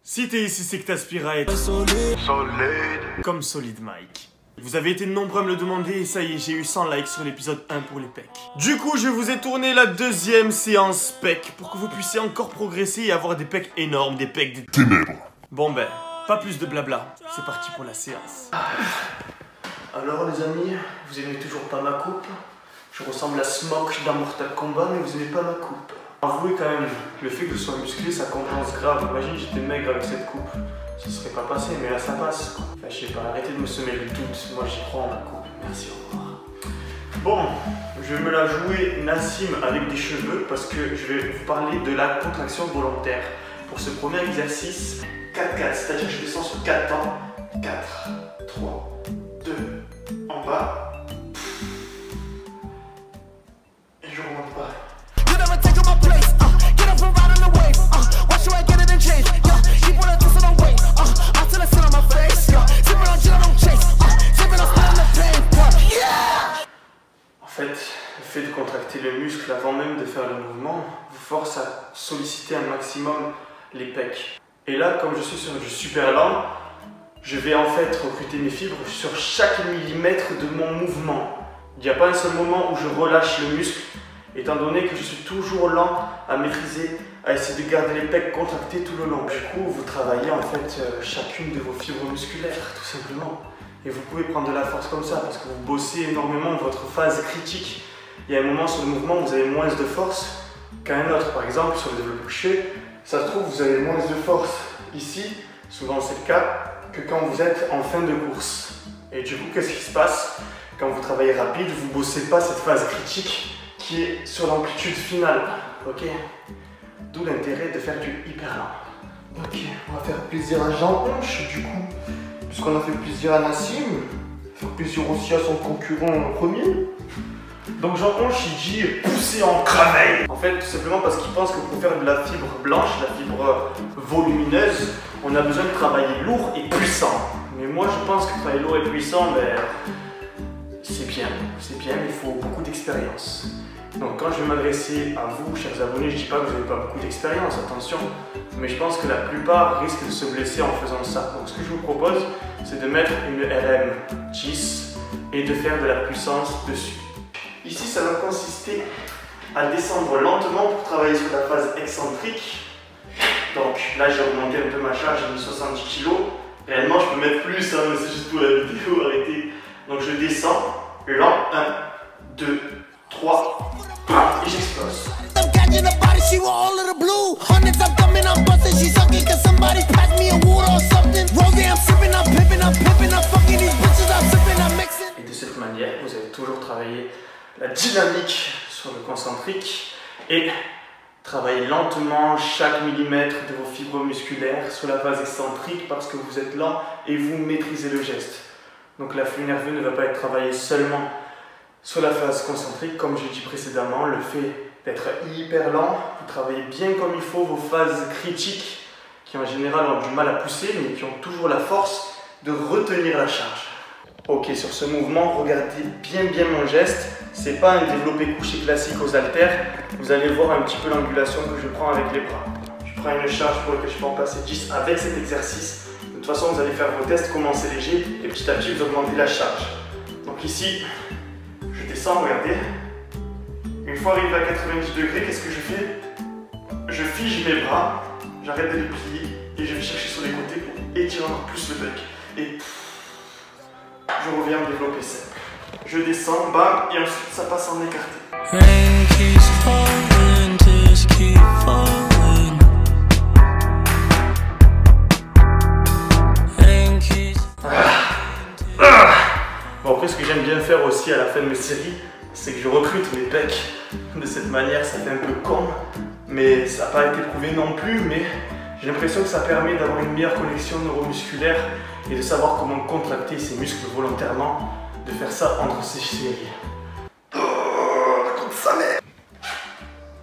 Si t'es ici, c'est que t'aspires à être solide comme Solid Mike. Vous avez été nombreux à me le demander et ça y est, j'ai eu 100 likes sur l'épisode 1 pour les pecs. Du coup, je vous ai tourné la deuxième séance pecs pour que vous puissiez encore progresser et avoir des pecs énormes, des pecs des ténèbres. Bon ben, pas plus de blabla, c'est parti pour la séance. Alors les amis, vous aimez toujours pas ma coupe? Je ressemble à Smoke dans Mortal Kombat, mais vous aimez pas ma coupe. Avouez quand même, le fait que je sois musclé, ça compense grave. Imagine j'étais maigre avec cette coupe. Ça serait pas passé, mais là ça passe. Enfin, je sais pas, arrêtez de me semer le doute. Moi j'y crois en ma coupe. Merci, au revoir. Bon, je vais me la jouer Nassim avec des cheveux parce que je vais vous parler de la contraction volontaire. Pour ce premier exercice, 4-4, c'est-à-dire que je descends sur 4 temps. 4, 3, 2, en bas. Et je remonte pas. En fait, le fait de contracter le muscle avant même de faire le mouvement vous force à solliciter un maximum les pecs. Et là, comme je suis sur du super lent, je vais en fait recruter mes fibres sur chaque millimètre de mon mouvement. Il n'y a pas un seul moment où je relâche le muscle, étant donné que je suis toujours lent à maîtriser, à essayer de garder les pecs contractés tout le long. Du coup, vous travaillez en fait chacune de vos fibres musculaires, tout simplement. Et vous pouvez prendre de la force comme ça, parce que vous bossez énormément votre phase critique. Il y a un moment sur le mouvement où vous avez moins de force qu'à un autre. Par exemple, sur le développé couché, ça se trouve, vous avez moins de force ici, souvent c'est le cas, que quand vous êtes en fin de course. Et du coup, qu'est-ce qui se passe? Quand vous travaillez rapide, vous ne bossez pas cette phase critique qui est sur l'amplitude finale. Ok? D'où l'intérêt de faire du hyper lent. Ok, on va faire plaisir à Jean Honche du coup. Puisqu'on a fait plaisir à Nassim, faire plaisir aussi à son concurrent en premier. Donc Jean Honche il dit pousser en cramelle. En fait, tout simplement parce qu'il pense que pour faire de la fibre blanche, la fibre volumineuse, on a besoin de travailler lourd et puissant. Mais moi je pense que travailler lourd et puissant, ben, c'est bien, mais il faut beaucoup d'expérience. Donc quand je vais m'adresser à vous, chers abonnés, je ne dis pas que vous n'avez pas beaucoup d'expérience, attention, mais je pense que la plupart risquent de se blesser en faisant ça. Donc ce que je vous propose, c'est de mettre une RM 10 et de faire de la puissance dessus. Ici, ça va consister à descendre lentement pour travailler sur la phase excentrique. Donc là, j'ai augmenté un peu ma charge, j'ai mis 70 kg. Réellement, je peux mettre plus, hein, mais c'est juste pour la vidéo, arrêtez. Donc je descends, lent, 1, 2, 3, et j'explose. Et de cette manière, vous allez toujours travailler la dynamique sur le concentrique et travailler lentement chaque millimètre de vos fibres musculaires sur la phase excentrique parce que vous êtes lent et vous maîtrisez le geste. Donc l'afflux nerveux ne va pas être travaillé seulement sur la phase concentrique, comme j'ai dit précédemment, le fait d'être hyper lent, vous travaillez bien comme il faut vos phases critiques qui en général ont du mal à pousser mais qui ont toujours la force de retenir la charge. Ok, sur ce mouvement, regardez bien mon geste. C'est pas un développé couché classique aux haltères. Vous allez voir un petit peu l'angulation que je prends avec les bras. Je prends une charge pour laquelle je peux en passer 10 avec cet exercice. De toute façon, vous allez faire vos tests, commencer léger et petit à petit vous augmentez la charge. Donc ici, je descends, regardez. Une fois arrivé à 90 degrés, qu'est-ce que je fais? Je fige mes bras, j'arrête de les plier et je vais chercher sur les côtés pour étirer encore plus le bec. Et je reviens me développer simple. Je descends, bam, et ensuite ça passe en écarté. Bon, après, ce que j'aime bien faire aussi à la fin de mes séries, c'est que je recrute mes pecs. De cette manière, ça fait un peu con, mais ça n'a pas été prouvé non plus, mais j'ai l'impression que ça permet d'avoir une meilleure connexion neuromusculaire et de savoir comment contracter ses muscles volontairement, de faire ça entre ces séries.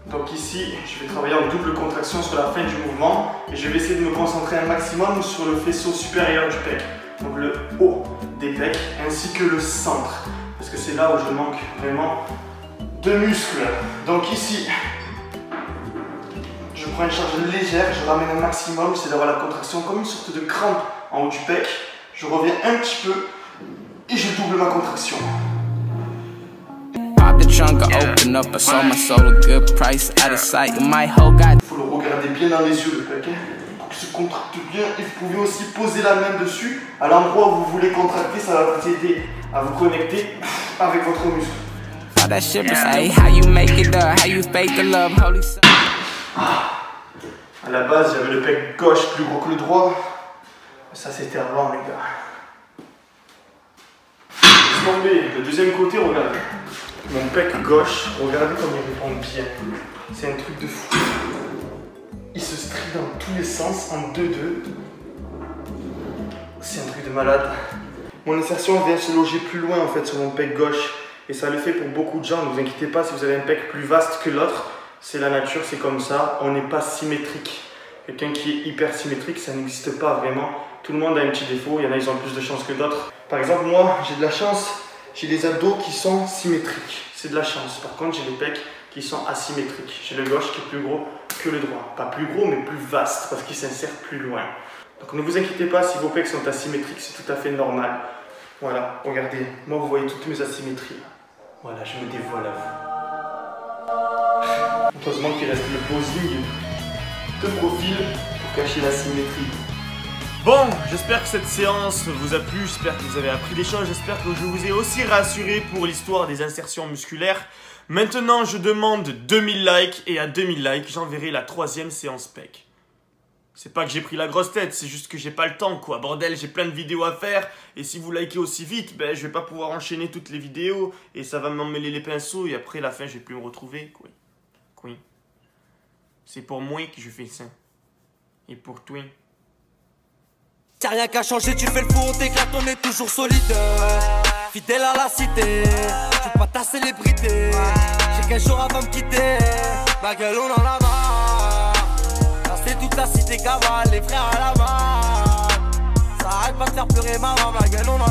Donc ici, je vais travailler en double contraction sur la fin du mouvement et je vais essayer de me concentrer un maximum sur le faisceau supérieur du pec. Donc le haut des pecs ainsi que le centre. Parce que c'est là où je manque vraiment de muscles. Donc ici, je prends une charge légère, je ramène un maximum, c'est d'avoir la contraction comme une sorte de crampe en haut du pec. Je reviens un petit peu et je double ma contraction. Il faut le regarder bien dans les yeux le pec, pour qu'il se contracte bien, et vous pouvez aussi poser la main dessus à l'endroit où vous voulez contracter, ça va vous aider à vous connecter avec votre muscle. À la base j'avais le pec gauche plus gros que le droit, ça c'était avant les gars. Laisse tomber, le deuxième côté, regardez. Mon pec gauche, regardez comme il répond bien. C'est un truc de fou. Il se strie dans tous les sens en 2-2. C'est un truc de malade. Mon insertion vient se loger plus loin en fait sur mon pec gauche. Et ça le fait pour beaucoup de gens. Ne vous inquiétez pas si vous avez un pec plus vaste que l'autre. C'est la nature, c'est comme ça. On n'est pas symétrique. Quelqu'un qui est hyper symétrique, ça n'existe pas vraiment. Tout le monde a un petit défaut. Il y en a, ils ont plus de chance que d'autres. Par exemple, moi, j'ai de la chance. J'ai des abdos qui sont symétriques. C'est de la chance. Par contre, j'ai des pecs qui sont asymétriques. J'ai le gauche qui est plus gros que le droit. Pas plus gros, mais plus vaste parce qu'il s'insère plus loin. Donc ne vous inquiétez pas si vos pecs sont asymétriques, c'est tout à fait normal. Voilà, regardez. Moi, vous voyez toutes mes asymétries. Voilà, je me dévoile à vous. Heureusement qu'il reste le posing de profil pour cacher l'asymétrie. Bon, j'espère que cette séance vous a plu, j'espère que vous avez appris des choses, j'espère que je vous ai aussi rassuré pour l'histoire des insertions musculaires. Maintenant, je demande 2000 likes et à 2000 likes, j'enverrai la 3e séance pec. C'est pas que j'ai pris la grosse tête, c'est juste que j'ai pas le temps quoi. Bordel, j'ai plein de vidéos à faire et si vous likez aussi vite, ben je vais pas pouvoir enchaîner toutes les vidéos et ça va m'emmêler les pinceaux et après la fin je vais plus me retrouver. Quoi. C'est pour moi que je fais ça. Et pour toi. T'as rien qu'à changer, tu fais le fou, on t'éclate, on est toujours solidaire. Fidèle à la cité, je suis pas ta célébrité. J'ai 15 jours avant de me quitter, ma gueule on en a marre. Ça c'est toute la cité cabale, les frères à la main. Ça arrête pas de faire pleurer maman, ma gueule on en a marre.